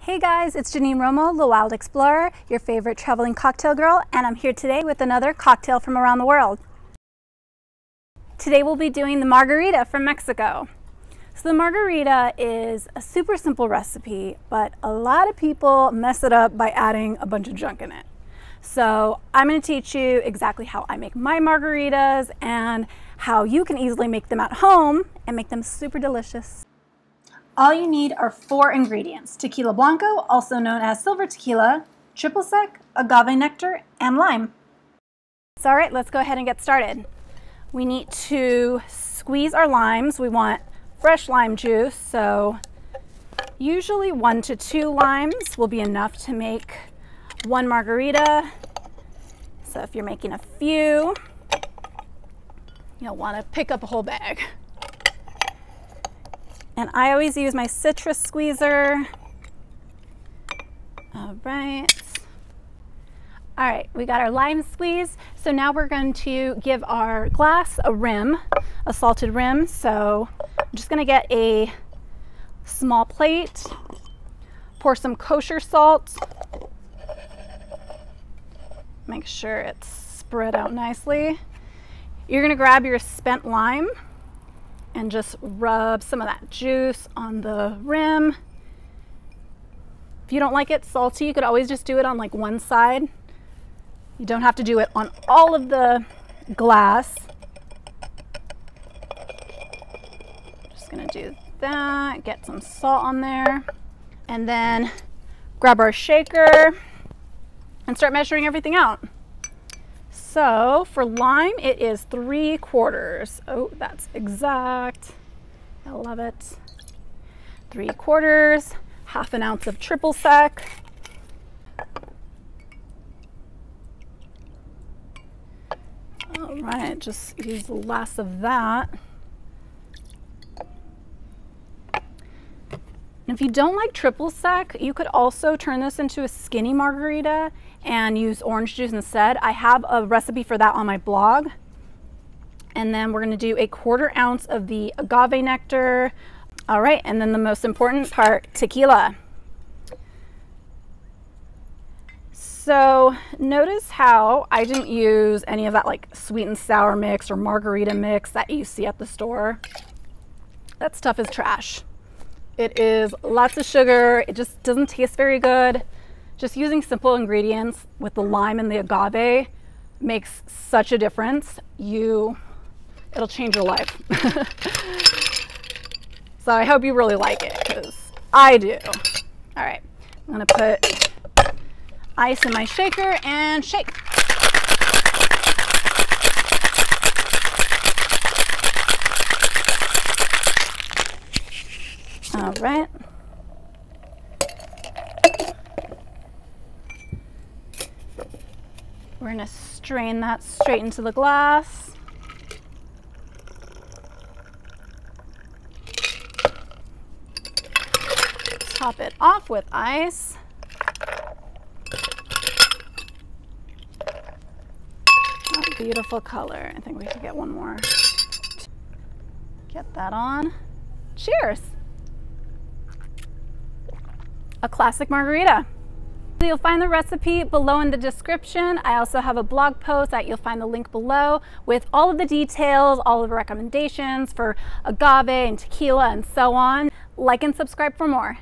Hey guys, it's Janine Romo, the Wild Explorer, your favorite traveling cocktail girl, and I'm here today with another cocktail from around the world. Today we'll be doing the Margarita from Mexico. So the Margarita is a super simple recipe, but a lot of people mess it up by adding a bunch of junk in it. So I'm going to teach you exactly how I make my margaritas and how you can easily make them at home and make them super delicious. All you need are 4 ingredients: tequila blanco, also known as silver tequila, triple sec, agave nectar, and lime. So all right, let's go ahead and get started. We need to squeeze our limes. We want fresh lime juice, so usually 1 to 2 limes will be enough to make 1 margarita. So if you're making a few, you'll want to pick up a whole bag. And I always use my citrus squeezer. All right, we got our lime squeeze. So now we're going to give our glass a rim, a salted rim. So I'm just gonna get a small plate, pour some kosher salt, make sure it's spread out nicely. You're gonna grab your spent lime and just rub some of that juice on the rim. If you don't like it salty, you could always just do it on like one side. You don't have to do it on all of the glass. Just gonna do that, get some salt on there, and then grab our shaker and start measuring everything out. So for lime, it is 3/4. Oh, that's exact. I love it. 3/4, half an ounce of triple sec. All right, just use the last of that. And if you don't like triple sec, you could also turn this into a skinny margarita and use orange juice instead. I have a recipe for that on my blog. And then we're gonna do 1/4 ounce of the agave nectar. All right, and then the most important part, tequila. So notice how I didn't use any of that like sweet and sour mix or margarita mix that you see at the store. That stuff is trash. It is lots of sugar. It just doesn't taste very good. Just using simple ingredients with the lime and the agave makes such a difference. It'll change your life. So I hope you really like it, because I do. All right, I'm gonna put ice in my shaker and shake. All right. We're gonna strain that straight into the glass. Top it off with ice. Oh, beautiful color. I think we should get one more. Get that on. Cheers. A classic margarita. You'll find the recipe below in the description. I also have a blog post that you'll find the link below with all of the details, all of the recommendations for agave and tequila and so on. Like and subscribe for more.